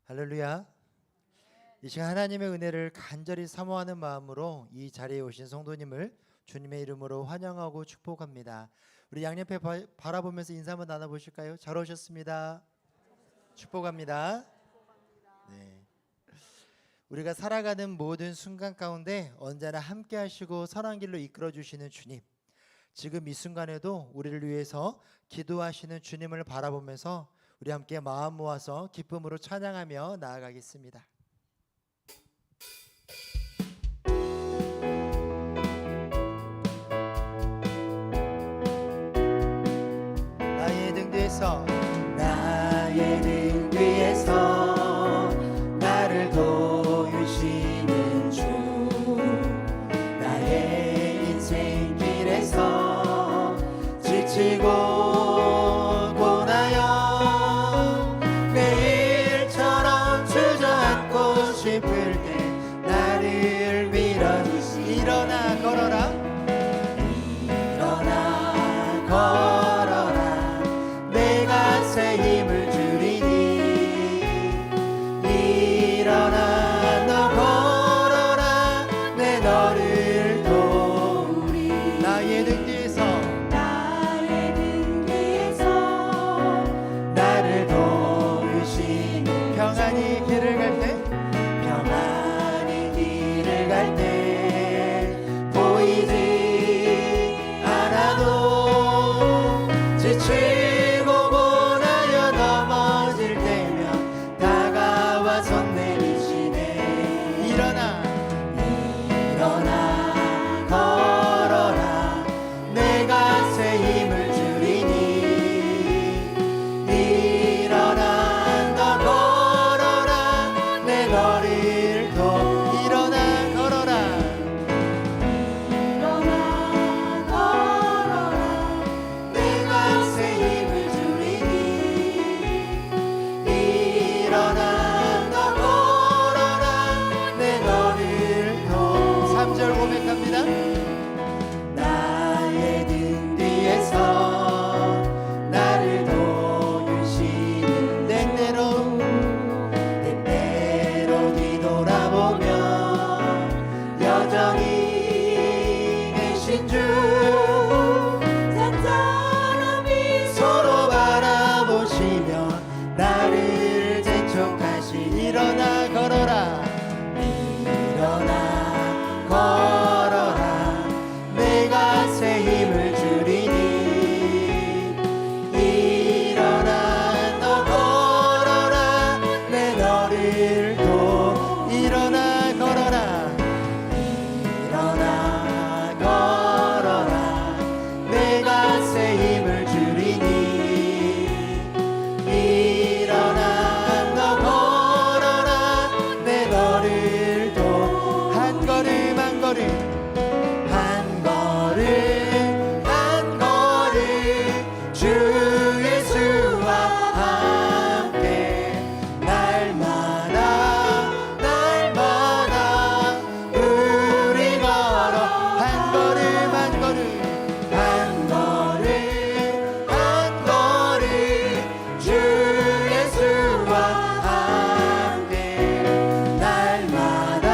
할렐루야. 이 시간 하나님의 은혜를 간절히 사모하는 마음으로 이 자리에 오신 성도님을 주님의 이름으로 환영하고 축복합니다. 우리 양옆에 바라보면서 인사 한번 나눠보실까요? 잘 오셨습니다. 축복합니다. 네. 우리가 살아가는 모든 순간 가운데 언제나 함께 하시고 선한 길로 이끌어 주시는 주님, 지금 이 순간에도 우리를 위해서 기도하시는 주님을 바라보면서 우리 함께 마음 모아서 기쁨으로 찬양하며 나아가겠습니다. 나의 등 뒤에서 나를 도우시는 주, 나의 인생길에서 지치고 싶을 때 나를 밀어주시. 일어나 걸어라, 일어나 걸어라, 내가 새 힘을 주리니. 일어나 너 걸어라, 내 너를 도우리. 나의 등 뒤에서 나를 도우시는 평안히 길을 갈 때, 갈 때 보이지 않아도 지치고 고나여 넘어질 때면 다가와 손 내리시네. 일어나 걸어라, 내가 새 힘을 주리니. 일어나 너 걸어라, 내 너를 도. 나의 등 뒤에서 나를 도우시는 때때로 뒤돌아보며 여전히 계신 주, 잔잔한 미소로 바라보시며 나를 재촉하시. 일어나 걸어라, 일어나 걸어라, 내가 새 힘을 주리니. 일어나 너 걸어라, 내 너를 도. 일어나 걸어라, 일어나 걸어라, 내가 새 힘을 주리니. 일어나 너 걸어라, 내 너를 도. 한 걸음 한 걸음 주 예수와 함께 날마다 우리 걸어. 한 걸음 주 예수와 함께 날마다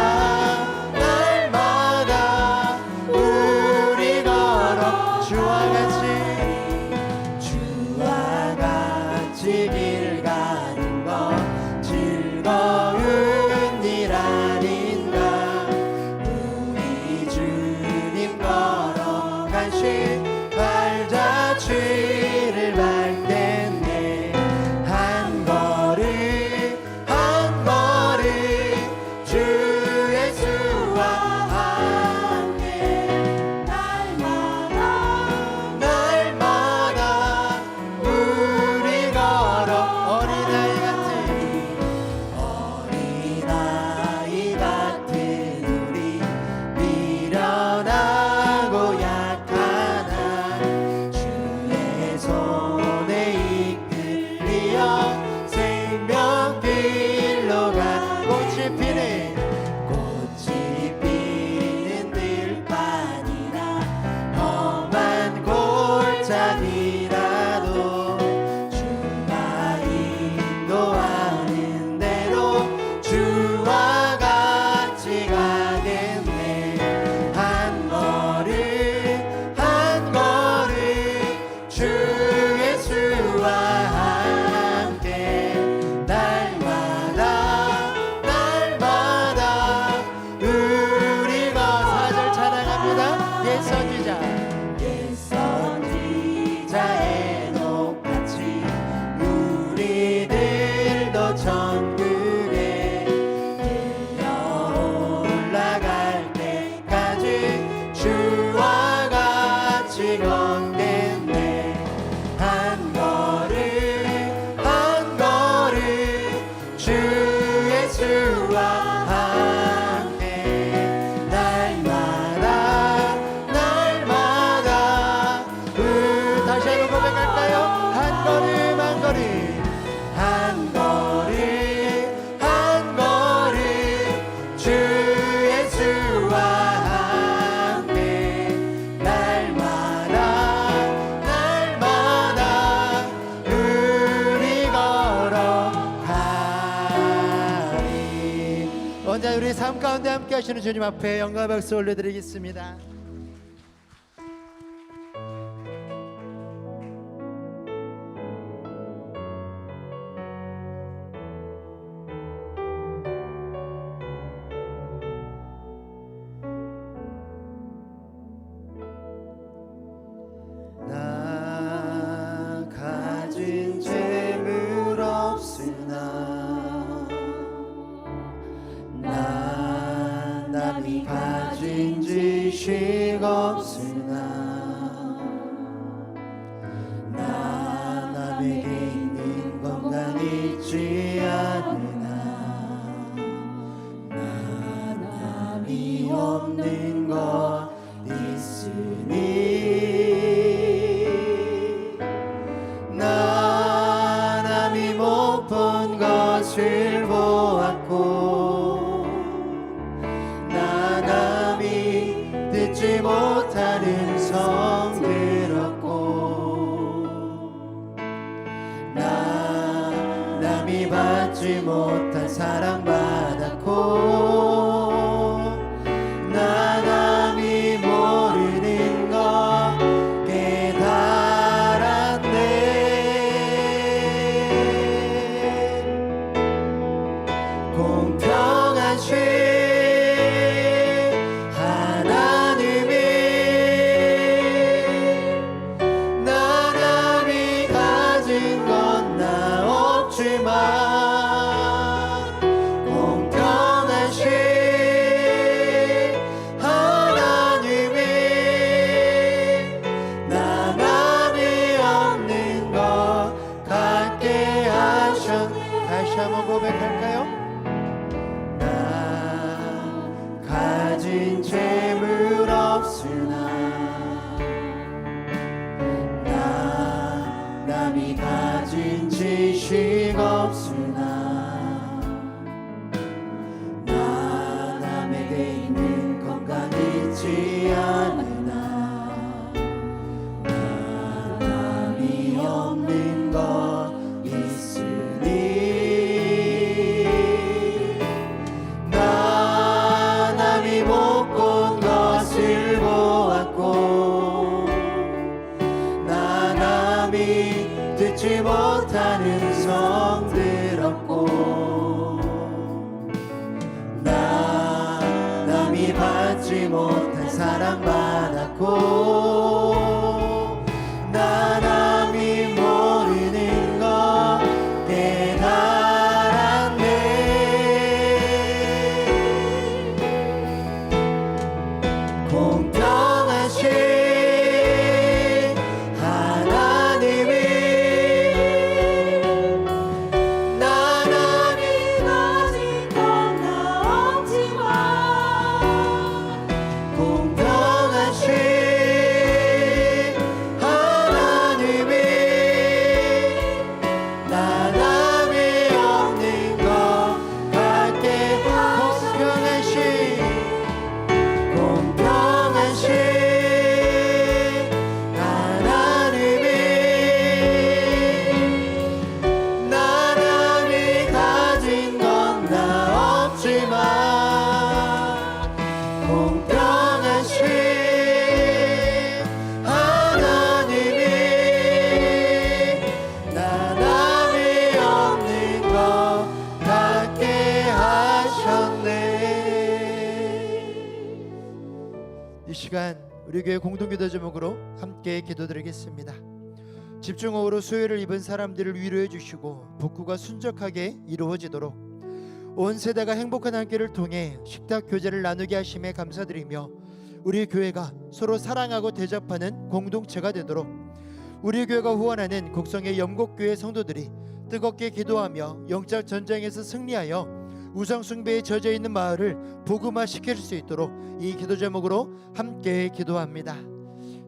선자 우리 삶 가운데 함께 하시는 주님 앞에 영광의 박수 올려드리겠습니다. 나 가진 재물 없으나 나 남이 가진 지식 없으나 나 남에게 있는 건강 있지 않으나 나 남이 없는 것 있으니 나 남이 못 본 것을 보았고 나 남이 듣지 못한 음성 들었고 나 남이 받지 못한 사랑 받았고 나 남이 모르는 것 깨달았네. 공평하신 하나님이 나 남이 가진 건 나 없지만 공평하신 하나님이 나 남이 없는 것 같게 하셨네. 다시 한번 고백할까요? 나 가진 재물 없으나 나 남이 가진 지식 없으나 나 남에게 있는 건강 있지 않으나 나 남이 없는 것 있으니 나 남이 못 본 것을 보았고 나 남이 듣지 못한 음성 들었고 나 남이 받지 못한 사랑 받았고 나 남이 모르는 것 깨달았네. 공평하신 하나님이 나 남이 가진 건 나 없지만 공평하신 하나님이 나 남이 없는 것 같게 공평하신 하나님이 나 남이 가진 건 나 없지만 공평하신 하나님이 나 남이 없는 것 같게 하셨네. 이 시간 우리 교회 공동기도 제목으로 함께 기도드리겠습니다. 집중호우로 수혜를 입은 사람들을 위로해 주시고 복구가 순적하게 이루어지도록 온 세대가 행복한 함께를 통해 식탁 교제를 나누게 하심에 감사드리며 우리 교회가 서로 사랑하고 대접하는 공동체가 되도록 우리 교회가 후원하는 곡성의 영곡교회 성도들이 뜨겁게 기도하며 영적 전쟁에서 승리하여 우상 숭배에 젖어 있는 마을을 복음화시킬 수 있도록 이 기도 제목으로 함께 기도합니다.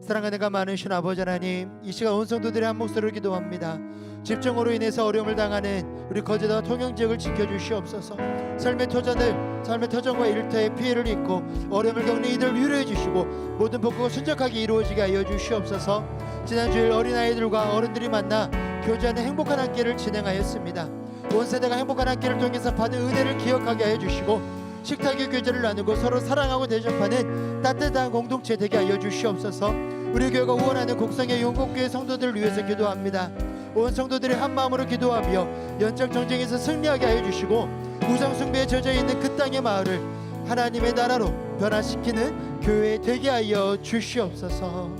사랑하는 가 많으신 아버지 하나님, 이 시간 온 성도들의 한 목소리로 기도합니다. 집중으로 인해서 어려움을 당하는 우리 거제도와 통영지역을 지켜주시옵소서. 삶의 터전과 일터에 피해를 입고 어려움을 겪는 이들 위로해 주시고 모든 복구가 순적하게 이루어지게 하여 주시옵소서. 지난 주일 어린아이들과 어른들이 만나 교제하는 행복한 학기를 진행하였습니다. 온 세대가 행복한 학기를 통해서 받은 은혜를 기억하게 하여 주시고 식탁의 교제를 나누고 서로 사랑하고 대접하는 따뜻한 공동체 되게 하여 주시옵소서. 우리 교회가 후원하는 곡성의 용곡교회 성도들을 위해서 기도합니다. 온 성도들이 한 마음으로 기도하며 연적 전쟁에서 승리하게 하여 주시고 우상 숭배에 젖어 있는 그 땅의 마을을 하나님의 나라로 변화시키는 교회 되게 하여 주시옵소서.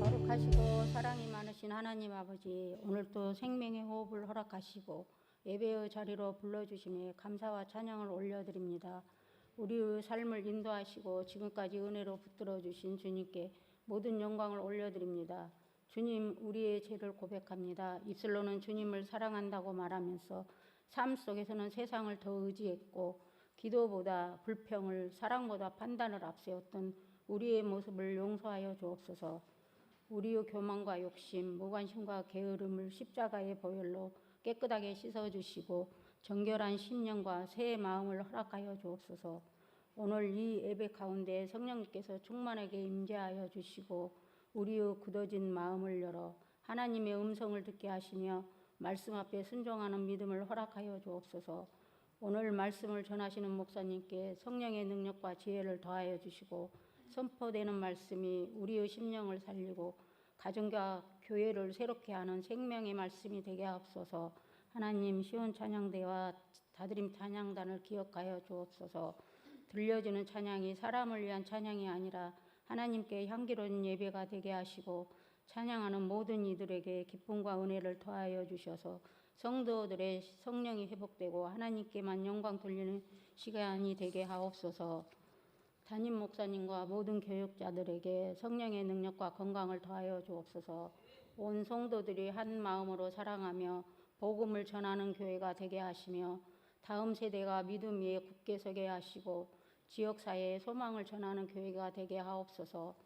거룩하시고 사랑이 많으신 하나님 아버지, 오늘도 생명의 호흡을 허락하시고 예배의 자리로 불러주심에 감사와 찬양을 올려드립니다. 우리의 삶을 인도하시고 지금까지 은혜로 붙들어 주신 주님께 모든 영광을 올려드립니다. 주님, 우리의 죄를 고백합니다. 입술로는 주님을 사랑한다고 말하면서 삶 속에서는 세상을 더 의지했고 기도보다 불평을, 사랑보다 판단을 앞세웠던 우리의 모습을 용서하여 주옵소서. 우리의 교만과 욕심, 무관심과 게으름을 십자가의 보혈로 깨끗하게 씻어주시고 정결한 심령과 새 마음을 허락하여 주옵소서. 오늘 이 예배 가운데 성령님께서 충만하게 임재하여 주시고 우리의 굳어진 마음을 열어 하나님의 음성을 듣게 하시며 말씀 앞에 순종하는 믿음을 허락하여 주옵소서. 오늘 말씀을 전하시는 목사님께 성령의 능력과 지혜를 더하여 주시고 선포되는 말씀이 우리의 심령을 살리고 가정과 교회를 새롭게 하는 생명의 말씀이 되게 하옵소서. 하나님, 시온 찬양대와 다드림 찬양단을 기억하여 주옵소서. 들려지는 찬양이 사람을 위한 찬양이 아니라 하나님께 향기로운 예배가 되게 하시고 찬양하는 모든 이들에게 기쁨과 은혜를 더하여 주셔서 성도들의 성령이 회복되고 하나님께만 영광 돌리는 시간이 되게 하옵소서. 담임 목사님과 모든 교육자들에게 성령의 능력과 건강을 더하여 주옵소서. 온 성도들이 한 마음으로 사랑하며 복음을 전하는 교회가 되게 하시며 다음 세대가 믿음 위에 굳게 서게 하시고 지역사회에 소망을 전하는 교회가 되게 하옵소서.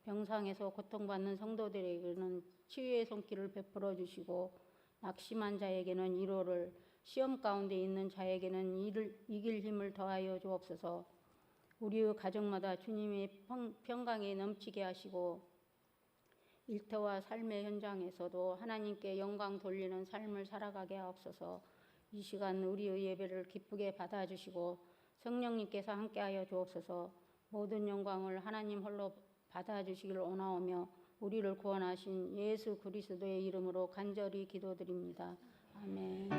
병상에서 고통받는 성도들에게는 치유의 손길을 베풀어 주시고 낙심한 자에게는 위로를, 시험 가운데 있는 자에게는 이길 힘을 더하여 주옵소서. 우리의 가정마다 주님의 평강이 넘치게 하시고 일터와 삶의 현장에서도 하나님께 영광 돌리는 삶을 살아가게 하옵소서. 이 시간 우리의 예배를 기쁘게 받아주시고 성령님께서 함께하여 주옵소서. 모든 영광을 하나님 홀로 받아주시기를 원하오며 우리를 구원하신 예수 그리스도의 이름으로 간절히 기도드립니다. 아멘.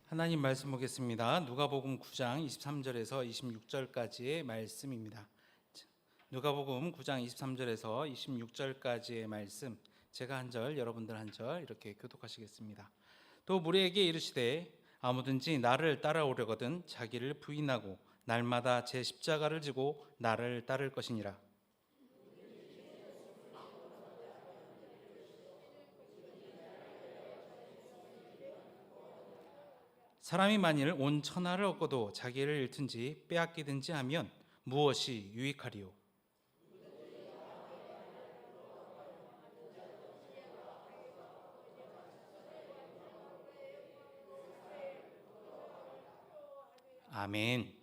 하나님 말씀 보겠습니다. 누가복음 9장 23절에서 26절까지의 말씀입니다. 누가복음 9장 23절에서 26절까지의 말씀, 제가 한 절, 여러분들 한 절 이렇게 교독하시겠습니다. 또 무리에게 이르시되 아무든지 나를 따라오려거든 자기를 부인하고 날마다 제 십자가를 지고 나를 따를 것이니라. 사람이 만일 온 천하를 얻고도 자기를 잃든지 빼앗기든지 하면 무엇이 유익하리요? 아멘.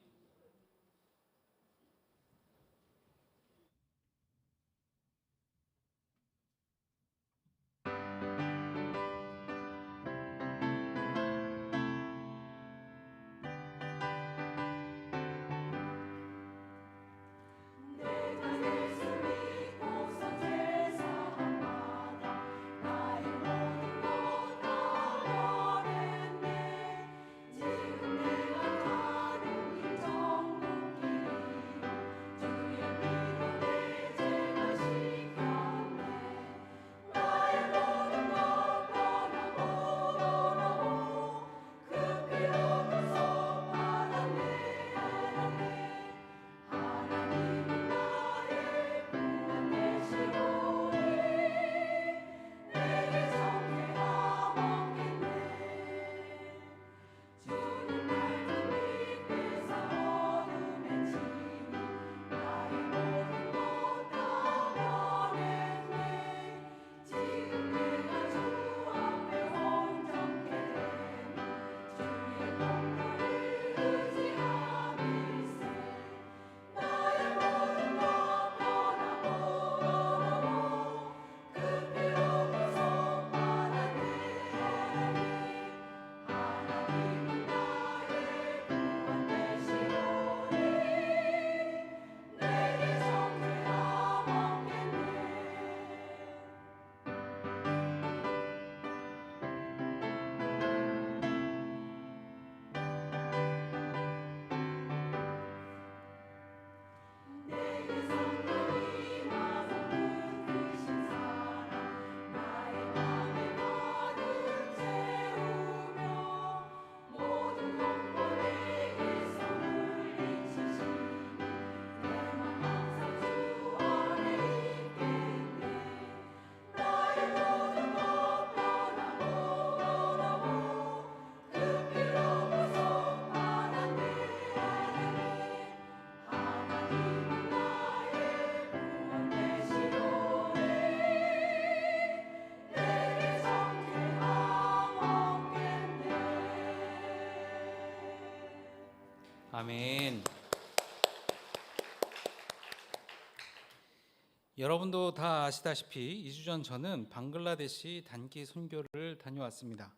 여러분도 다 아시다시피 2주 전 저는 방글라데시 단기 선교를 다녀왔습니다.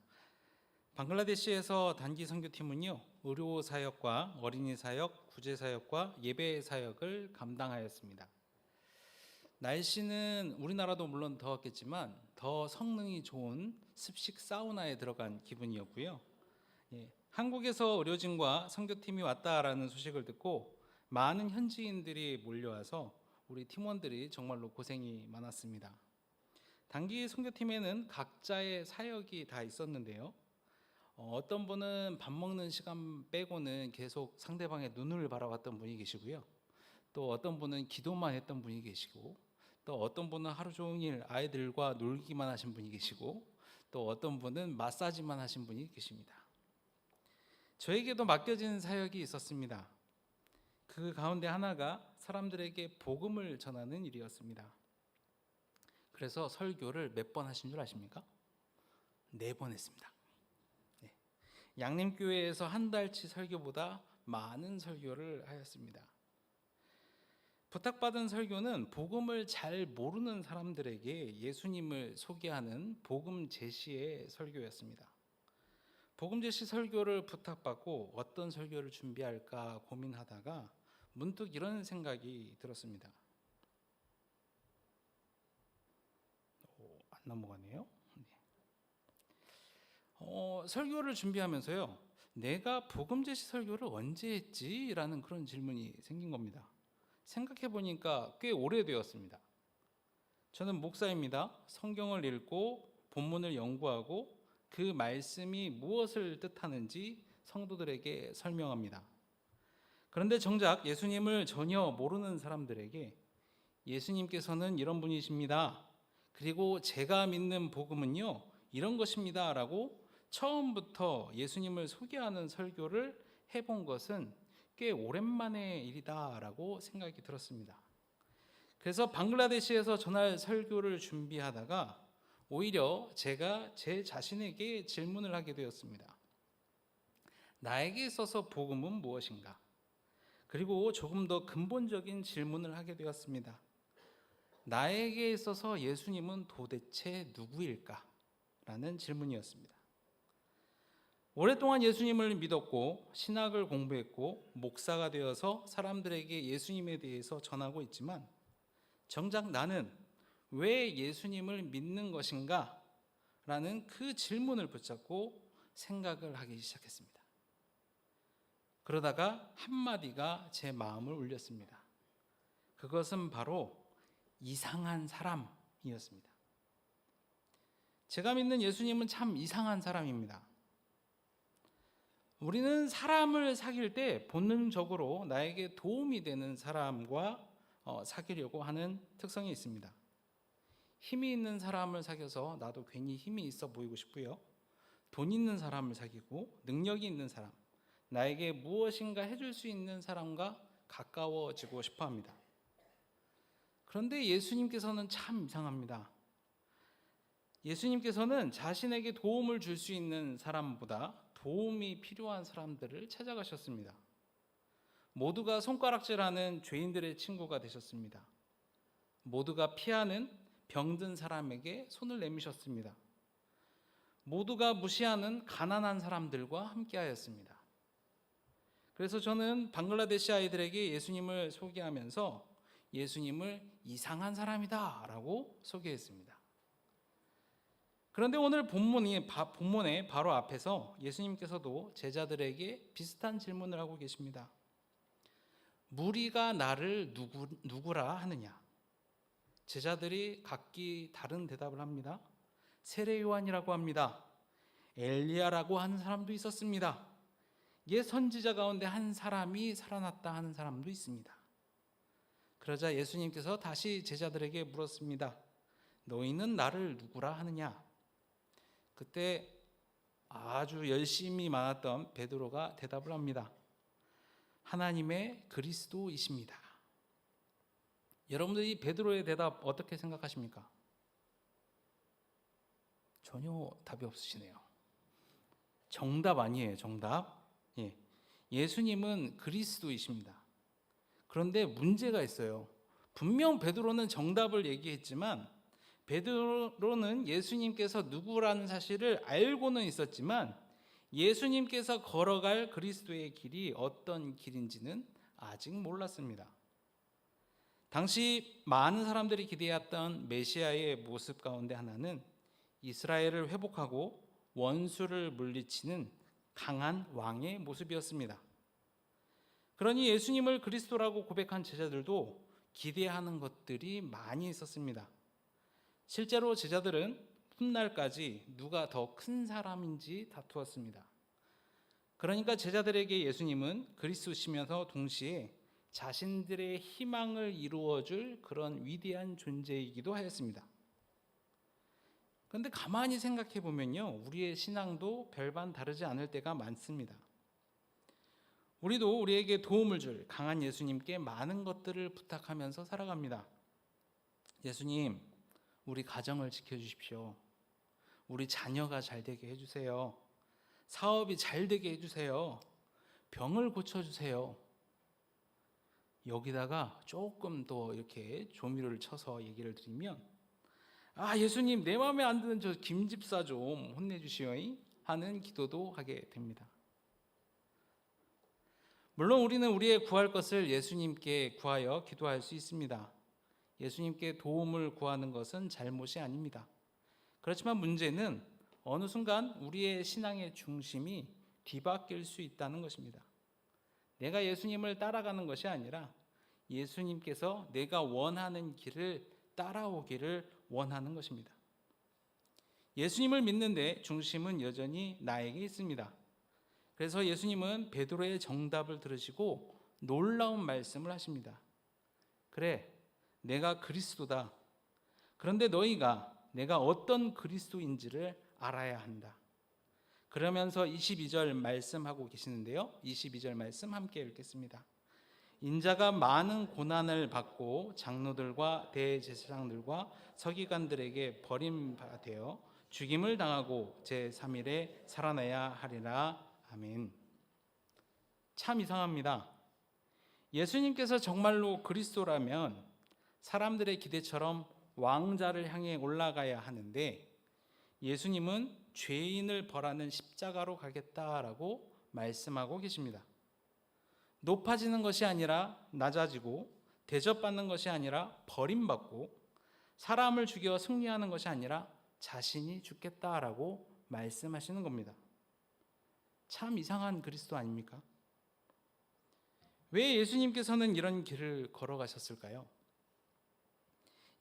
방글라데시에서 단기 선교팀은요, 의료 사역과 어린이 사역, 구제 사역과 예배 사역을 감당하였습니다. 날씨는 우리나라도 물론 더웠겠지만 더 성능이 좋은 습식 사우나에 들어간 기분이었고요. 한국에서 의료진과 선교팀이 왔다라는 소식을 듣고 많은 현지인들이 몰려와서 우리 팀원들이 정말로 고생이 많았습니다. 단기 선교팀에는 각자의 사역이 다 있었는데요. 어떤 분은 밥 먹는 시간 빼고는 계속 상대방의 눈을 바라봤던 분이 계시고요. 또 어떤 분은 기도만 했던 분이 계시고, 또 어떤 분은 하루 종일 아이들과 놀기만 하신 분이 계시고, 또 어떤 분은 마사지만 하신 분이 계십니다. 저에게도 맡겨진 사역이 있었습니다. 그 가운데 하나가 사람들에게 복음을 전하는 일이었습니다. 그래서 설교를 몇 번 하신 줄 아십니까? 4번 했습니다. 양림교회에서 한 달치 설교보다 많은 설교를 하였습니다. 부탁받은 설교는 복음을 잘 모르는 사람들에게 예수님을 소개하는 복음 제시의 설교였습니다. 복음 제시 설교를 부탁받고 어떤 설교를 준비할까 고민하다가 문득 이런 생각이 들었습니다. 안 넘어가네요. 설교를 준비하면서요, 내가 복음 제시 설교를 언제 했지? 라는 그런 질문이 생긴 겁니다. 생각해 보니까 꽤 오래되었습니다. 저는 목사입니다. 성경을 읽고 본문을 연구하고 그 말씀이 무엇을 뜻하는지 성도들에게 설명합니다. 그런데 정작 예수님을 전혀 모르는 사람들에게 예수님께서는 이런 분이십니다. 그리고 제가 믿는 복음은요, 이런 것입니다. 라고 처음부터 예수님을 소개하는 설교를 해본 것은 꽤 오랜만의 일이다라고 생각이 들었습니다. 그래서 방글라데시에서 전할 설교를 준비하다가 오히려 제가 제 자신에게 질문을 하게 되었습니다. 나에게 있어서 복음은 무엇인가? 그리고 조금 더 근본적인 질문을 하게 되었습니다. 나에게 있어서 예수님은 도대체 누구일까? 라는 질문이었습니다. 오랫동안 예수님을 믿었고 신학을 공부했고 목사가 되어서 사람들에게 예수님에 대해서 전하고 있지만 정작 나는 왜 예수님을 믿는 것인가? 라는 그 질문을 붙잡고 생각을 하기 시작했습니다. 그러다가 한마디가 제 마음을 울렸습니다. 그것은 바로 이상한 사람이었습니다. 제가 믿는 예수님은 참 이상한 사람입니다. 우리는 사람을 사귈 때 본능적으로 나에게 도움이 되는 사람과 사귀려고 하는 특성이 있습니다. 힘이 있는 사람을 사귀어서 나도 괜히 힘이 있어 보이고 싶고요. 돈 있는 사람을 사귀고 능력이 있는 사람, 나에게 무엇인가 해줄 수 있는 사람과 가까워지고 싶어 합니다. 그런데 예수님께서는 참 이상합니다. 예수님께서는 자신에게 도움을 줄 수 있는 사람보다 도움이 필요한 사람들을 찾아가셨습니다. 모두가 손가락질하는 죄인들의 친구가 되셨습니다. 모두가 피하는 병든 사람에게 손을 내미셨습니다. 모두가 무시하는 가난한 사람들과 함께하였습니다. 그래서 저는 방글라데시 아이들에게 예수님을 소개하면서 예수님을 이상한 사람이다 라고 소개했습니다. 그런데 오늘 본문의 바로 앞에서 예수님께서도 제자들에게 비슷한 질문을 하고 계십니다. 무리가 나를 누구라 하느냐? 제자들이 각기 다른 대답을 합니다. 세례 요한이라고 합니다. 엘리야라고 하는 사람도 있었습니다. 옛 선지자 가운데 한 사람이 살아났다 하는 사람도 있습니다. 그러자 예수님께서 다시 제자들에게 물었습니다. 너희는 나를 누구라 하느냐? 그때 아주 열심히 많았던 베드로가 대답을 합니다. 하나님의 그리스도이십니다. 여러분들이 베드로의 대답 어떻게 생각하십니까? 전혀 답이 없으시네요. 정답 아니에요, 정답. 예수님은 그리스도이십니다. 그런데 문제가 있어요. 분명 베드로는 정답을 얘기했지만 베드로는 예수님께서 누구라는 사실을 알고는 있었지만 예수님께서 걸어갈 그리스도의 길이 어떤 길인지는 아직 몰랐습니다. 당시 많은 사람들이 기대했던 메시아의 모습 가운데 하나는 이스라엘을 회복하고 원수를 물리치는 강한 왕의 모습이었습니다. 그러니 예수님을 그리스도라고 고백한 제자들도 기대하는 것들이 많이 있었습니다. 실제로 제자들은 훗날까지 누가 더 큰 사람인지 다투었습니다. 그러니까 제자들에게 예수님은 그리스도시면서 동시에 자신들의 희망을 이루어줄 그런 위대한 존재이기도 하였습니다. 그런데 가만히 생각해 보면요, 우리의 신앙도 별반 다르지 않을 때가 많습니다. 우리도 우리에게 도움을 줄 강한 예수님께 많은 것들을 부탁하면서 살아갑니다. 예수님, 우리 가정을 지켜주십시오. 우리 자녀가 잘 되게 해주세요. 사업이 잘 되게 해주세요. 병을 고쳐주세요. 여기다가 조금 더 이렇게 조미료를 쳐서 얘기를 드리면, 예수님, 내 마음에 안 드는 저 김집사 좀 혼내주시오 하는 기도도 하게 됩니다. 물론 우리는 우리의 구할 것을 예수님께 구하여 기도할 수 있습니다. 예수님께 도움을 구하는 것은 잘못이 아닙니다. 그렇지만 문제는 어느 순간 우리의 신앙의 중심이 뒤바뀔 수 있다는 것입니다. 내가 예수님을 따라가는 것이 아니라 예수님께서 내가 원하는 길을 따라오기를 원하는 것입니다. 예수님을 믿는데 중심은 여전히 나에게 있습니다. 그래서 예수님은 베드로의 정답을 들으시고 놀라운 말씀을 하십니다. 그래, 내가 그리스도다. 그런데 너희가 내가 어떤 그리스도인지를 알아야 한다. 그러면서 22절 말씀하고 계시는데요. 22절 말씀 함께 읽겠습니다. 인자가 많은 고난을 받고 장로들과 대제사장들과 서기관들에게 버림받아 죽임을 당하고 제3일에 살아나야 하리라. 아멘. 참 이상합니다. 예수님께서 정말로 그리스도라면 사람들의 기대처럼 왕자를 향해 올라가야 하는데 예수님은 죄인을 벌하는 십자가로 가겠다라고 말씀하고 계십니다. 높아지는 것이 아니라 낮아지고 대접받는 것이 아니라 버림받고 사람을 죽여 승리하는 것이 아니라 자신이 죽겠다라고 말씀하시는 겁니다. 참 이상한 그리스도 아닙니까? 왜 예수님께서는 이런 길을 걸어가셨을까요?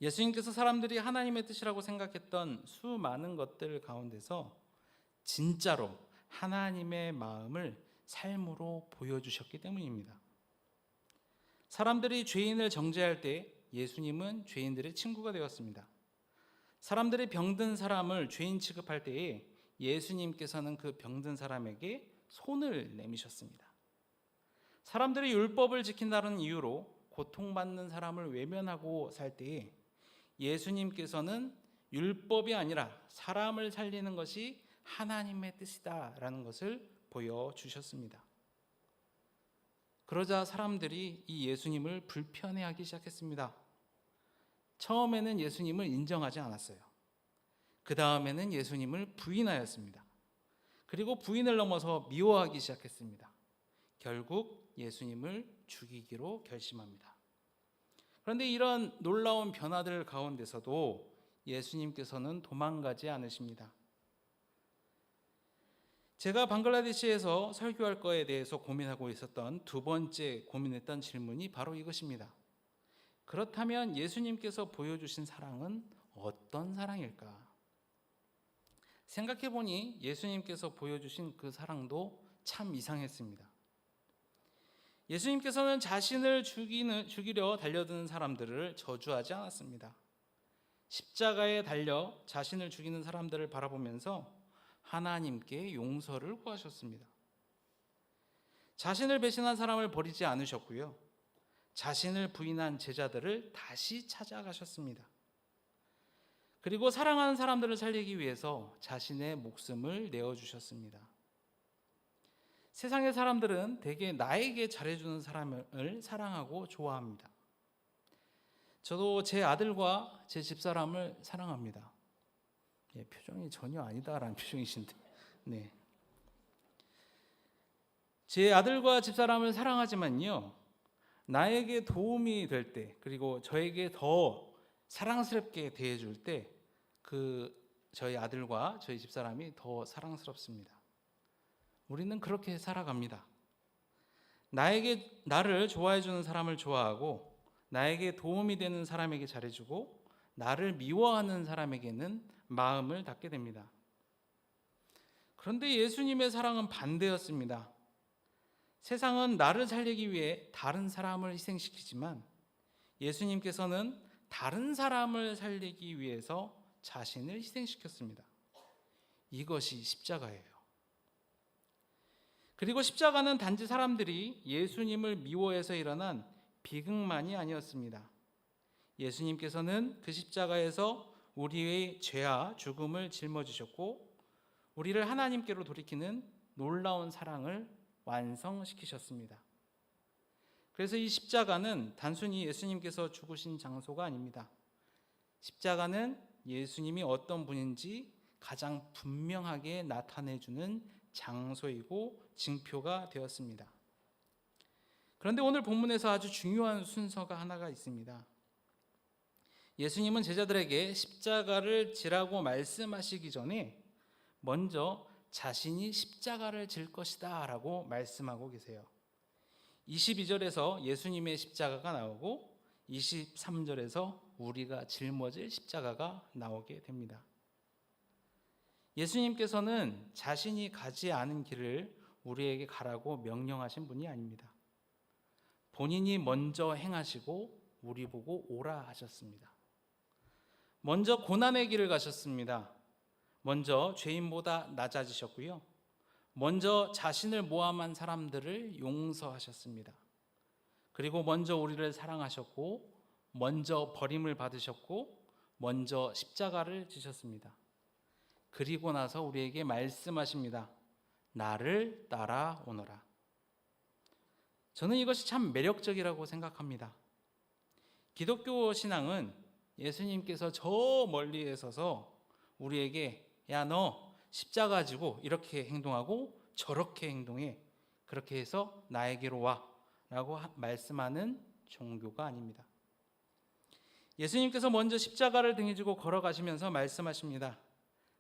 예수님께서 사람들이 하나님의 뜻이라고 생각했던 수많은 것들 가운데서 진짜로 하나님의 마음을 삶으로 보여주셨기 때문입니다. 사람들이 죄인을 정죄할 때 예수님은 죄인들의 친구가 되었습니다. 사람들이 병든 사람을 죄인 취급할 때에 예수님께서는 그 병든 사람에게 손을 내미셨습니다. 사람들이 율법을 지킨다는 이유로 고통받는 사람을 외면하고 살 때에 예수님께서는 율법이 아니라 사람을 살리는 것이 하나님의 뜻이다라는 것을 보여주셨습니다. 그러자 사람들이 이 예수님을 불편해하기 시작했습니다. 처음에는 예수님을 인정하지 않았어요. 그 다음에는 예수님을 부인하였습니다. 그리고 부인을 넘어서 미워하기 시작했습니다. 결국 예수님을 죽이기로 결심합니다. 그런데 이런 놀라운 변화들 가운데서도 예수님께서는 도망가지 않으십니다. 제가 방글라데시에서 설교할 거에 대해서 고민하고 있었던 두 번째 고민했던 질문이 바로 이것입니다. 그렇다면 예수님께서 보여주신 사랑은 어떤 사랑일까? 생각해보니 예수님께서 보여주신 그 사랑도 참 이상했습니다. 예수님께서는 자신을 죽이려 달려드는 사람들을 저주하지 않았습니다. 십자가에 달려 자신을 죽이는 사람들을 바라보면서 하나님께 용서를 구하셨습니다. 자신을 배신한 사람을 버리지 않으셨고요. 자신을 부인한 제자들을 다시 찾아가셨습니다. 그리고 사랑하는 사람들을 살리기 위해서 자신의 목숨을 내어주셨습니다. 세상의 사람들은 대개 나에게 잘해주는 사람을 사랑하고 좋아합니다. 저도 제 아들과 제 집사람을 사랑합니다. 예, 표정이 전혀 아니다라는 표정이신데, 네. 제 아들과 집사람을 사랑하지만요, 나에게 도움이 될 때, 그리고 저에게 더 사랑스럽게 대해줄 때, 저희 아들과 저희 집사람이 더 사랑스럽습니다. 우리는 그렇게 살아갑니다. 나를 좋아해주는 사람을 좋아하고, 나에게 도움이 되는 사람에게 잘해주고, 나를 미워하는 사람에게는 마음을 닫게 됩니다. 그런데 예수님의 사랑은 반대였습니다. 세상은 나를 살리기 위해 다른 사람을 희생시키지만 예수님께서는 다른 사람을 살리기 위해서 자신을 희생시켰습니다. 이것이 십자가예요. 그리고 십자가는 단지 사람들이 예수님을 미워해서 일어난 비극만이 아니었습니다. 예수님께서는 그 십자가에서 우리의 죄와 죽음을 짊어지셨고 우리를 하나님께로 돌이키는 놀라운 사랑을 완성시키셨습니다. 그래서 이 십자가는 단순히 예수님께서 죽으신 장소가 아닙니다. 십자가는 예수님이 어떤 분인지 가장 분명하게 나타내주는 장소이고 징표가 되었습니다. 그런데 오늘 본문에서 아주 중요한 순서가 하나가 있습니다. 예수님은 제자들에게 십자가를 지라고 말씀하시기 전에 먼저 자신이 십자가를 질 것이다 라고 말씀하고 계세요. 22절에서 예수님의 십자가가 나오고 23절에서 우리가 짊어질 십자가가 나오게 됩니다. 예수님께서는 자신이 가지 않은 길을 우리에게 가라고 명령하신 분이 아닙니다. 본인이 먼저 행하시고 우리 보고 오라 하셨습니다. 먼저 고난의 길을 가셨습니다. 먼저 죄인보다 낮아지셨고요. 먼저 자신을 모함한 사람들을 용서하셨습니다. 그리고 먼저 우리를 사랑하셨고 먼저 버림을 받으셨고 먼저 십자가를 지셨습니다. 그리고 나서 우리에게 말씀하십니다. 나를 따라오너라. 저는 이것이 참 매력적이라고 생각합니다. 기독교 신앙은 예수님께서 저 멀리에 서서 우리에게 야, 너 십자가 지고 이렇게 행동하고 저렇게 행동해. 그렇게 해서 나에게로 와 라고 말씀하는 종교가 아닙니다. 예수님께서 먼저 십자가를 등에 지고 걸어가시면서 말씀하십니다.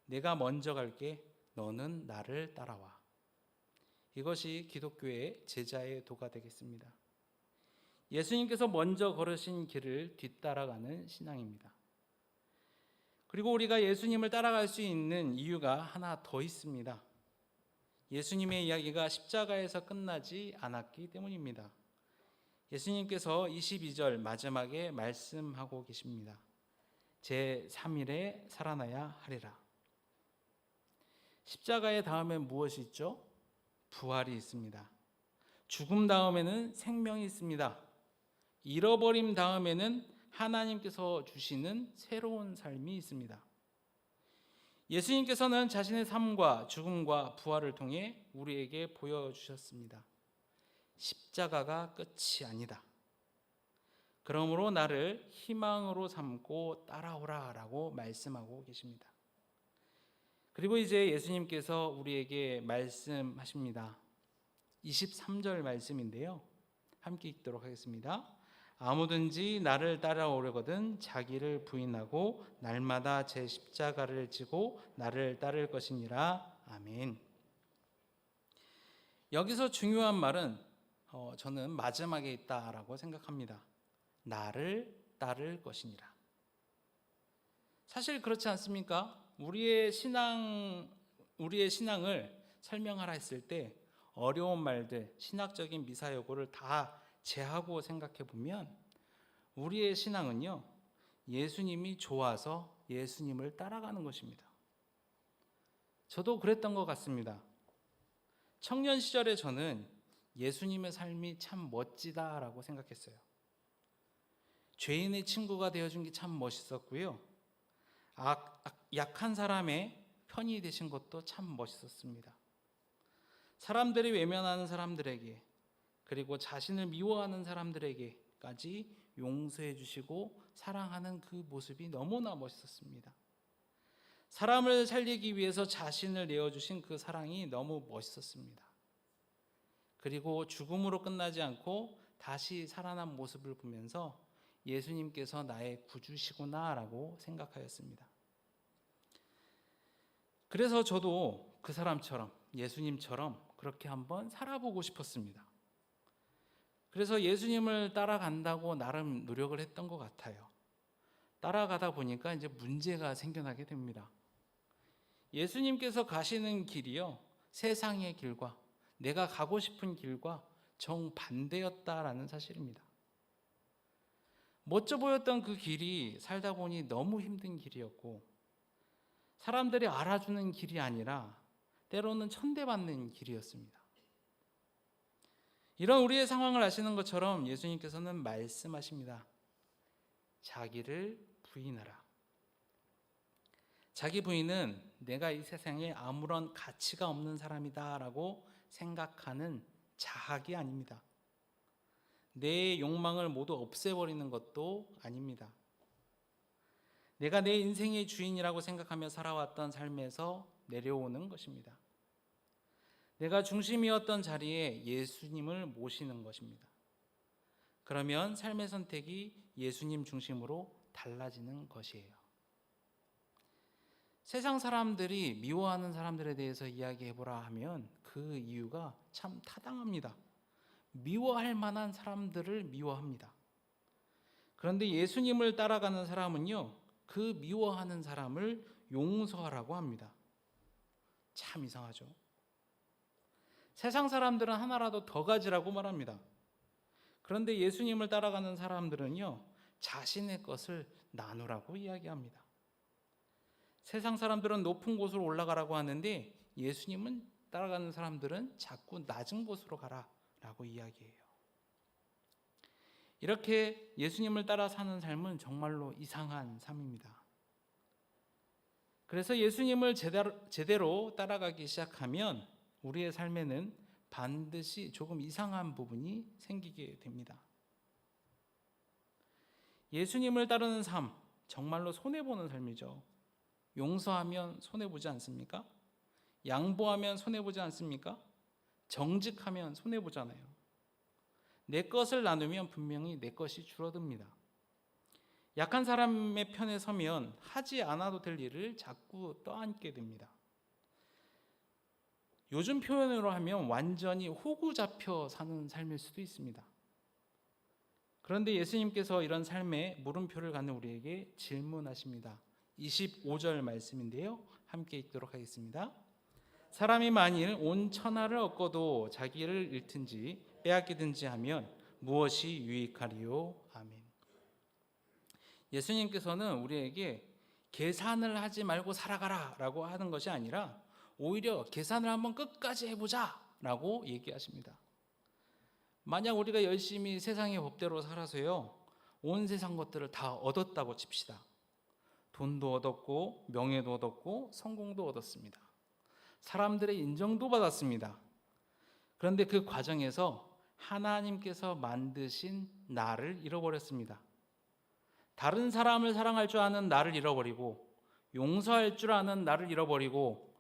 내가 먼저 갈게. 너는 나를 따라와. 이것이 기독교의 제자의 도가 되겠습니다. 예수님께서 먼저 걸으신 길을 뒤따라가는 신앙입니다. 그리고 우리가 예수님을 따라갈 수 있는 이유가 하나 더 있습니다. 예수님의 이야기가 십자가에서 끝나지 않았기 때문입니다. 예수님께서 22절 마지막에 말씀하고 계십니다. 제3일에 살아나야 하리라. 십자가의 다음에 무엇이 있죠? 부활이 있습니다. 죽음 다음에는 생명이 있습니다. 잃어버림 다음에는 하나님께서 주시는 새로운 삶이 있습니다. 예수님께서는 자신의 삶과 죽음과 부활을 통해 우리에게 보여주셨습니다. 십자가가 끝이 아니다. 그러므로 나를 희망으로 삼고 따라오라 라고 말씀하고 계십니다. 그리고 이제 예수님께서 우리에게 말씀하십니다. 23절 말씀인데요. 함께 읽도록 하겠습니다. 아무든지 나를 따라오려거든 자기를 부인하고 날마다 제 십자가를 지고 나를 따를 것이니라. 아멘. 여기서 중요한 말은 저는 마지막에 있다라고 생각합니다. 나를 따를 것이니라. 사실 그렇지 않습니까? 우리의 신앙을 설명하라 했을 때 어려운 말들, 신학적인 미사여구를 다 제하고 생각해 보면 우리의 신앙은요, 예수님이 좋아서 예수님을 따라가는 것입니다. 저도 그랬던 것 같습니다. 청년 시절에 저는 예수님의 삶이 참 멋지다라고 생각했어요. 죄인의 친구가 되어준 게 참 멋있었고요. 약한 사람의 편이 되신 것도 참 멋있었습니다. 사람들이 외면하는 사람들에게, 그리고 자신을 미워하는 사람들에게 사람까지 용서해 주시고 사랑하는 그 모습이 너무나 멋있었습니다. 사람을 살리기 위해서 자신을 내어주신 그 사랑이 너무 멋있었습니다. 그리고 죽음으로 끝나지 않고 다시 살아난 모습을 보면서 예수님께서 나의 구주시구나라고 생각하였습니다. 그래서 저도 그 사람처럼 예수님처럼 그렇게 한번 살아보고 싶었습니다. 그래서 예수님을 따라간다고 나름 노력을 했던 것 같아요. 따라가다 보니까 이제 문제가 생겨나게 됩니다. 예수님께서 가시는 길이요, 세상의 길과 내가 가고 싶은 길과 정반대였다라는 사실입니다. 멋져 보였던 그 길이 살다 보니 너무 힘든 길이었고, 사람들이 알아주는 길이 아니라 때로는 천대받는 길이었습니다. 이런 우리의 상황을 아시는 것처럼 예수님께서는 말씀하십니다. 자기를 부인하라. 자기 부인은 내가 이 세상에 아무런 가치가 없는 사람이다라고 생각하는 자학이 아닙니다. 내 욕망을 모두 없애버리는 것도 아닙니다. 내가 내 인생의 주인이라고 생각하며 살아왔던 삶에서 내려오는 것입니다. 내가 중심이었던 자리에 예수님을 모시는 것입니다. 그러면 삶의 선택이 예수님 중심으로 달라지는 것이에요. 세상 사람들이 미워하는 사람들에 대해서 이야기해보라 하면 그 이유가 참 타당합니다. 미워할 만한 사람들을 미워합니다. 그런데 예수님을 따라가는 사람은요, 그 미워하는 사람을 용서하라고 합니다. 참 이상하죠. 세상 사람들은 하나라도 더 가지라고 말합니다. 그런데 예수님을 따라가는 사람들은요, 자신의 것을 나누라고 이야기합니다. 세상 사람들은 높은 곳으로 올라가라고 하는데 예수님은 따라가는 사람들은 자꾸 낮은 곳으로 가라라고 이야기해요. 이렇게 예수님을 따라 사는 삶은 정말로 이상한 삶입니다. 그래서 예수님을 제대로 따라가기 시작하면 우리의 삶에는 반드시 조금 이상한 부분이 생기게 됩니다. 예수님을 따르는 삶, 정말로 손해보는 삶이죠. 용서하면 손해보지 않습니까? 양보하면 손해보지 않습니까? 정직하면 손해보잖아요. 내 것을 나누면 분명히 내 것이 줄어듭니다. 약한 사람의 편에 서면 하지 않아도 될 일을 자꾸 떠안게 됩니다. 요즘 표현으로 하면 완전히 호구 잡혀 사는 삶일 수도 있습니다. 그런데 예수님께서 이런 삶에 물음표를 갖는 우리에게 질문하십니다. 25절 말씀인데요. 함께 읽도록 하겠습니다. 사람이 만일 온 천하를 얻고도 자기를 잃든지 빼앗기든지 하면 무엇이 유익하리요? 아멘. 예수님께서는 우리에게 계산을 하지 말고 살아가라 라고 하는 것이 아니라 오히려 계산을 한번 끝까지 해보자 라고 얘기하십니다. 만약 우리가 열심히 세상의 법대로 살아서요, 온 세상 것들을 다 얻었다고 칩시다. 돈도 얻었고 명예도 얻었고 성공도 얻었습니다. 사람들의 인정도 받았습니다. 그런데 그 과정에서 하나님께서 만드신 나를 잃어버렸습니다. 다른 사람을 사랑할 줄 아는 나를 잃어버리고, 용서할 줄 아는 나를 잃어버리고,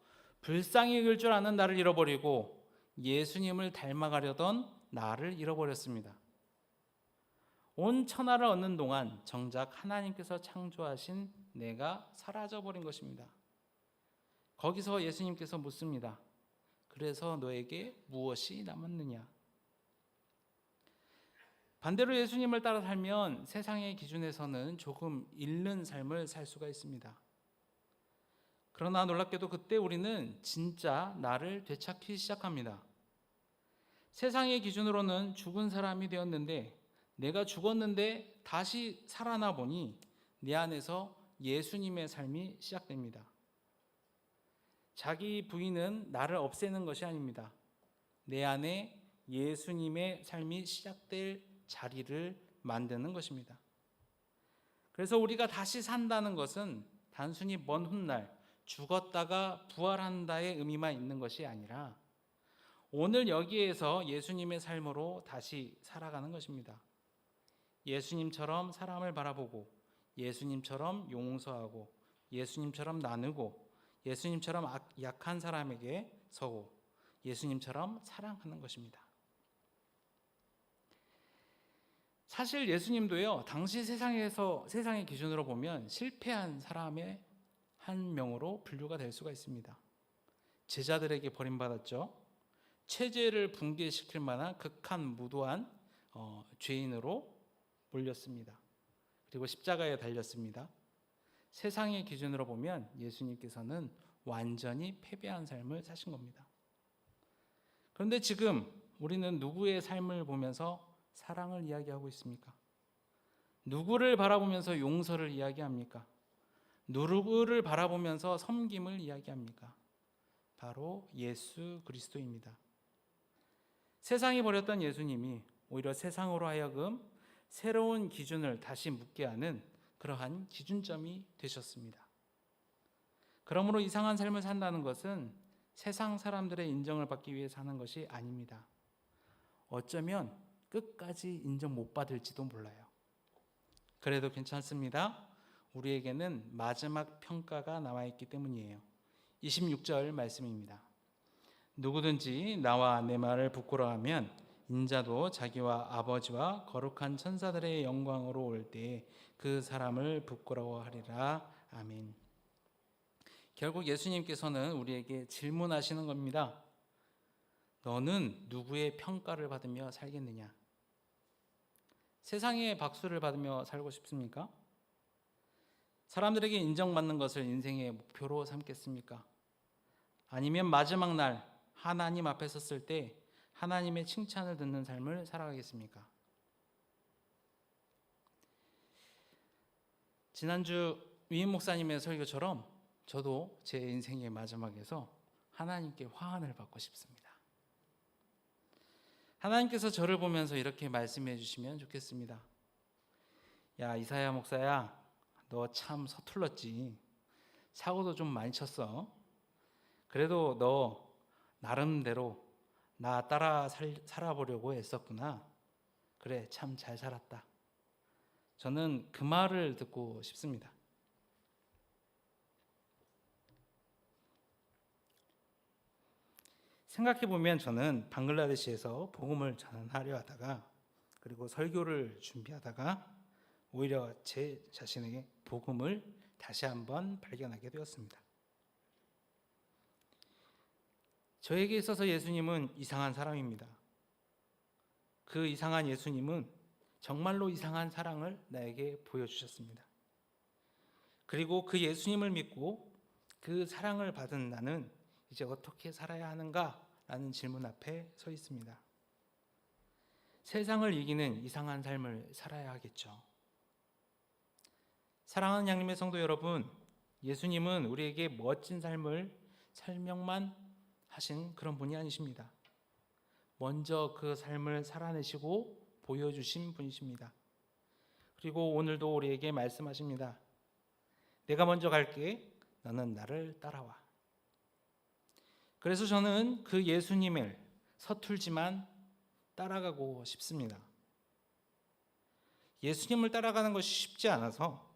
불쌍히 여길 줄 아는 나를 잃어버리고, 예수님을 닮아가려던 나를 잃어버렸습니다. 온 천하를 얻는 동안 정작 하나님께서 창조하신 내가 사라져버린 것입니다. 거기서 예수님께서 묻습니다. 그래서 너에게 무엇이 남았느냐? 반대로 예수님을 따라 살면 세상의 기준에서는 조금 잃는 삶을 살 수가 있습니다. 그러나 놀랍게도 그때 우리는 진짜 나를 되찾기 시작합니다. 세상의 기준으로는 죽은 사람이 되었는데, 내가 죽었는데 다시 살아나 보니 내 안에서 예수님의 삶이 시작됩니다. 자기 부인은 나를 없애는 것이 아닙니다. 내 안에 예수님의 삶이 시작될 자리를 만드는 것입니다. 그래서 우리가 다시 산다는 것은 단순히 먼 훗날 죽었다가 부활한다의 의미만 있는 것이 아니라 오늘 여기에서 예수님의 삶으로 다시 살아가는 것입니다. 예수님처럼 사람을 바라보고 예수님처럼 용서하고 예수님처럼 나누고 예수님처럼 약한 사람에게 서고 예수님처럼 사랑하는 것입니다. 사실 예수님도요, 당시 세상의 기준으로 보면 실패한 사람의 한 명으로 분류가 될 수가 있습니다. 제자들에게 버림받았죠. 체제를 붕괴시킬 만한 극한 무도한 죄인으로 몰렸습니다. 그리고 십자가에 달렸습니다. 세상의 기준으로 보면 예수님께서는 완전히 패배한 삶을 사신 겁니다. 그런데 지금 우리는 누구의 삶을 보면서 사랑을 이야기하고 있습니까? 누구를 바라보면서 용서를 이야기합니까? 누구를 바라보면서 섬김을 이야기합니까? 바로 예수 그리스도입니다. 세상이 버렸던 예수님이 오히려 세상으로 하여금 새로운 기준을 다시 묻게 하는 그러한 기준점이 되셨습니다. 그러므로 이상한 삶을 산다는 것은 세상 사람들의 인정을 받기 위해 사는 것이 아닙니다. 어쩌면 끝까지 인정 못 받을지도 몰라요. 그래도 괜찮습니다. 우리에게는 마지막 평가가 남아있기 때문이에요. 26절 말씀입니다. 누구든지 나와 내 말을 부끄러워하면 인자도 자기와 아버지와 거룩한 천사들의 영광으로 올 때 그 사람을 부끄러워하리라. 아멘. 결국 예수님께서는 우리에게 질문하시는 겁니다. 너는 누구의 평가를 받으며 살겠느냐? 세상의 박수를 받으며 살고 싶습니까? 사람들에게 인정받는 것을 인생의 목표로 삼겠습니까? 아니면 마지막 날 하나님 앞에 섰을 때 하나님의 칭찬을 듣는 삶을 살아가겠습니까? 지난주 위임 목사님의 설교처럼 저도 제 인생의 마지막에서 하나님께 화환을 받고 싶습니다. 하나님께서 저를 보면서 이렇게 말씀해 주시면 좋겠습니다. 야, 이사야 목사야, 너 참 서툴렀지. 사고도 좀 많이 쳤어. 그래도 너 나름대로 나 따라 살아보려고 애썼구나. 그래, 참 잘 살았다. 저는 그 말을 듣고 싶습니다. 생각해보면 저는 방글라데시에서 복음을 전하려 하다가 그리고 설교를 준비하다가 오히려 제 자신에게 복음을 다시 한번 발견하게 되었습니다. 저에게 있어서 예수님은 이상한 사람입니다. 그 이상한 예수님은 정말로 이상한 사랑을 나에게 보여주셨습니다. 그리고 그 예수님을 믿고 그 사랑을 받은 나는 이제 어떻게 살아야 하는가라는 질문 앞에 서 있습니다. 세상을 이기는 이상한 삶을 살아야 하겠죠. 사랑하는 양림의 성도 여러분, 예수님은 우리에게 멋진 삶을 설명만 하신 그런 분이 아니십니다. 먼저 그 삶을 살아내시고 보여주신 분이십니다. 그리고 오늘도 우리에게 말씀하십니다. 내가 먼저 갈게. 너는 나를 따라와. 그래서 저는 그 예수님을 서툴지만 따라가고 싶습니다. 예수님을 따라가는 것이 쉽지 않아서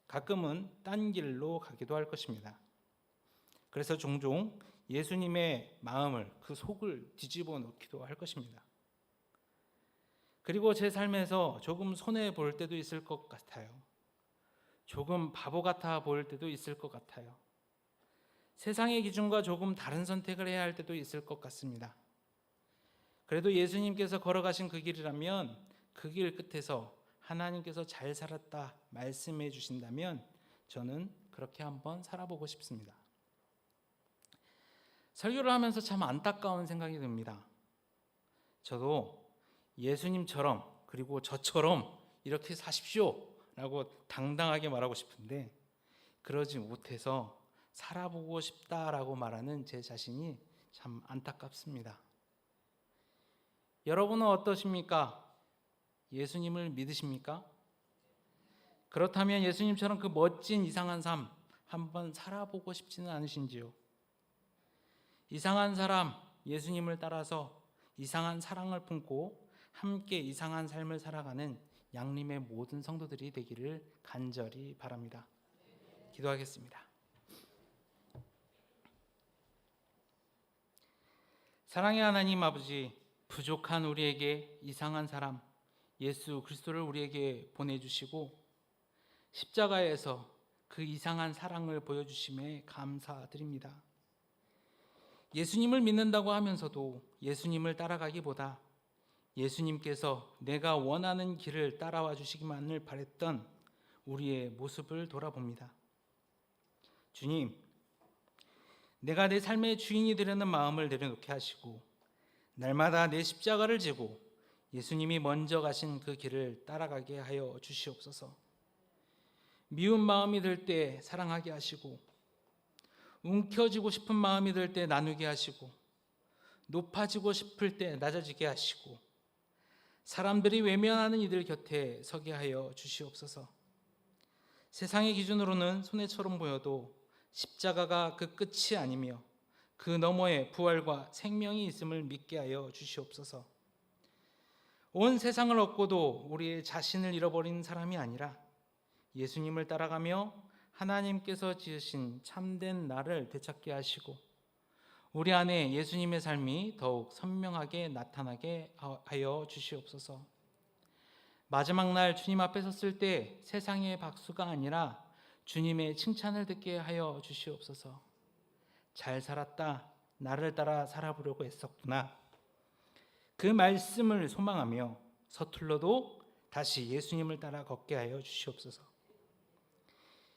가끔은 딴 길로 가기도 할 것입니다. 그래서 종종 예수님의 마음을, 그 속을 뒤집어 놓기도 할 것입니다. 그리고 제 삶에서 조금 손해 볼 때도 있을 것 같아요. 조금 바보 같아 보일 때도 있을 것 같아요. 세상의 기준과 조금 다른 선택을 해야 할 때도 있을 것 같습니다. 그래도 예수님께서 걸어가신 그 길이라면 그 길 끝에서 하나님께서 잘 살았다 말씀해 주신다면 저는 그렇게 한번 살아보고 싶습니다. 설교를 하면서 참 안타까운 생각이 듭니다. 저도 예수님처럼 그리고 저처럼 이렇게 사십시오 라고 당당하게 말하고 싶은데 그러지 못해서 살아보고 싶다라고 말하는 제 자신이 참 안타깝습니다. 여러분은 어떠십니까? 예수님을 믿으십니까? 그렇다면 예수님처럼 그 멋진 이상한 삶 한번 살아보고 싶지는 않으신지요? 이상한 사람 예수님을 따라서 이상한 사랑을 품고 함께 이상한 삶을 살아가는 양림의 모든 성도들이 되기를 간절히 바랍니다. 기도하겠습니다. 사랑의 하나님 아버지, 부족한 우리에게 이상한 사람 예수 그리스도를 우리에게 보내주시고 십자가에서 그 이상한 사랑을 보여주심에 감사드립니다. 예수님을 믿는다고 하면서도 예수님을 따라가기보다 예수님께서 내가 원하는 길을 따라와 주시기만을 바랬던 우리의 모습을 돌아봅니다. 주님, 내가 내 삶의 주인이 되려는 마음을 내려놓게 하시고 날마다 내 십자가를 지고 예수님이 먼저 가신 그 길을 따라가게 하여 주시옵소서. 미운 마음이 들 때 사랑하게 하시고 움켜쥐고 싶은 마음이 들 때 나누게 하시고 높아지고 싶을 때 낮아지게 하시고 사람들이 외면하는 이들 곁에 서게 하여 주시옵소서. 세상의 기준으로는 손해처럼 보여도 십자가가 그 끝이 아니며 그 너머에 부활과 생명이 있음을 믿게 하여 주시옵소서. 온 세상을 얻고도 우리의 자신을 잃어버린 사람이 아니라 예수님을 따라가며 하나님께서 지으신 참된 나를 되찾게 하시고 우리 안에 예수님의 삶이 더욱 선명하게 나타나게 하여 주시옵소서. 마지막 날 주님 앞에 섰을 때 세상의 박수가 아니라 주님의 칭찬을 듣게 하여 주시옵소서. 잘 살았다, 나를 따라 살아보려고 했었구나. 그 말씀을 소망하며 서툴러도 다시 예수님을 따라 걷게 하여 주시옵소서.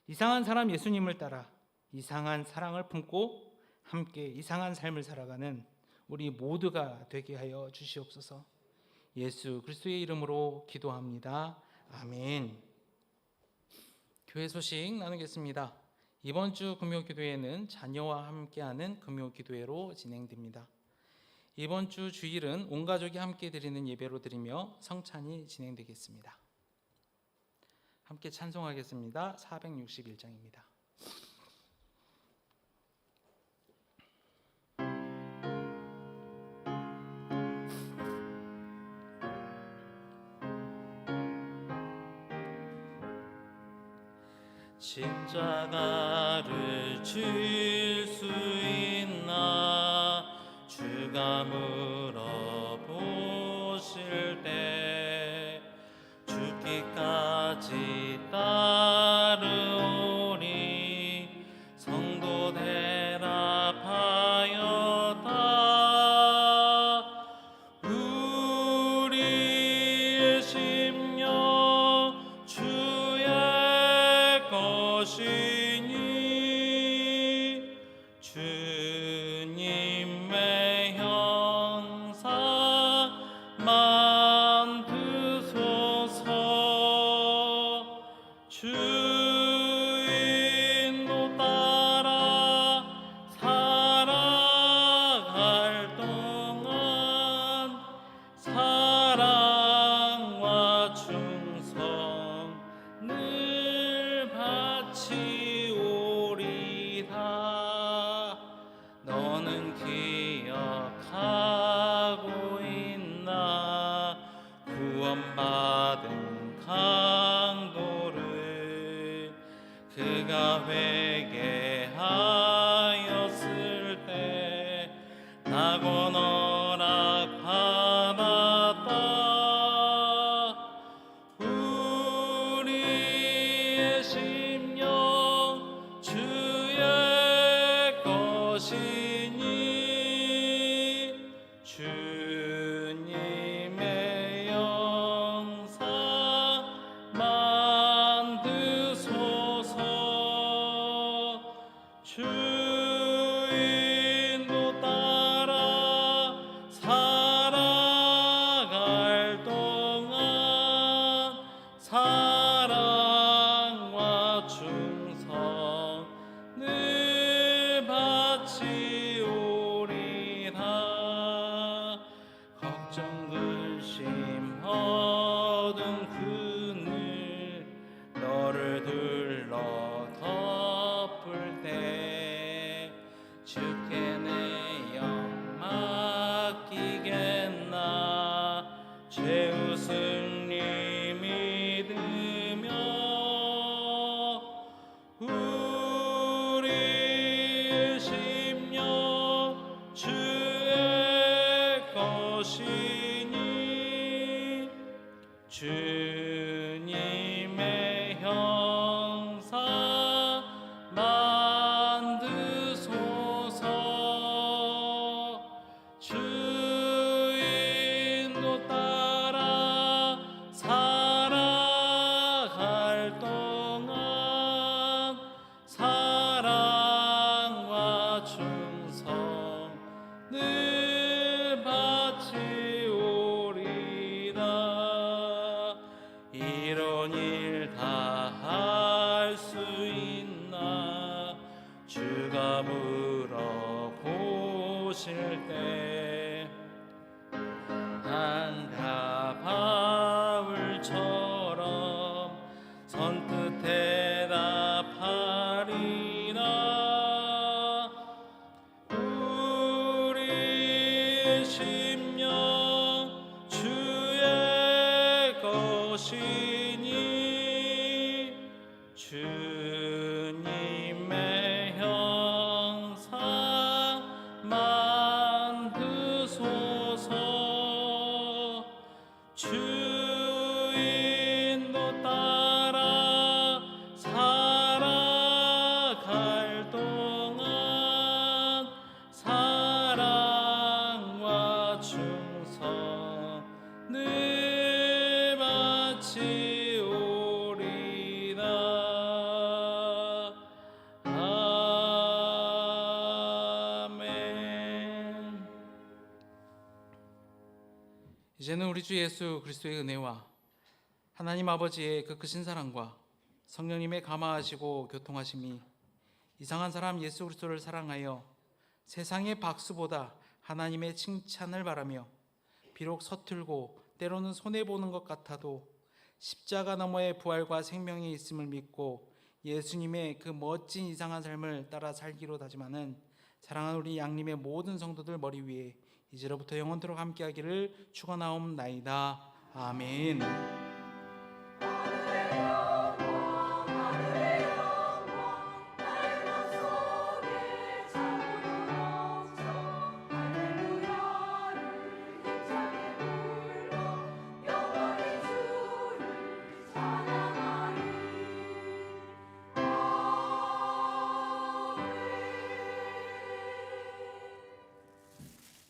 이상한 사람 예수님을 따라 이상한 사랑을 품고 함께 이상한 삶을 살아가는 우리 모두가 되게 하여 주시옵소서. 예수 그리스도의 이름으로 기도합니다. 아멘. 교회 소식 나누겠습니다. 이번 주 금요기도회는 자녀와 함께하는 금요기도회로 진행됩니다. 이번 주 주일은 온 가족이 함께 드리는 예배로 드리며 성찬이 진행되겠습니다. 함께 찬송하겠습니다. 461장입니다. 십자가를 질 수 있나 주가 물어보실 때 죽기까지 따르오니 성도 대답하였다. 우리의 심령 주의 것이니 주님의 형상 만드소서. 주인도 따라 살아갈 동안 사랑과 충성을 바치오리다. 너는 기억하고 있나 구원받은 강도를 그가 회개하였을 때 낙원 허락받았다. 우리의 심령 주의 것이니 주님의 영상 만드소서. 주님의 형상 만드소서. 주인도 따라 살아갈 동안 사랑과 충성 늘 바치오리다. 이런 일 다 할 수 있나 주가 물어보실 때 한가 바울처럼 선뜻 대답하리라. 우리 심령 주의 것이니 주님의 형상 만드소서. 주인도 따라 살아갈 동안 사랑과 충성 늘 바치오리다. 아멘. 이제는 우리 주 예수 그리스도의 은혜와 하나님 아버지의 그 크신 사랑과 성령님의 감화하시고 교통하심이 이상한 사람 예수 그리스도를 사랑하여 세상의 박수보다 하나님의 칭찬을 바라며 비록 서툴고 때로는 손해보는 것 같아도 십자가 너머의 부활과 생명이 있음을 믿고 예수님의 그 멋진 이상한 삶을 따라 살기로 다짐하는 사랑하는 우리 양림의 모든 성도들 머리 위에 이제로부터 영원토록 함께하기를 축원하옵나이다. 아멘.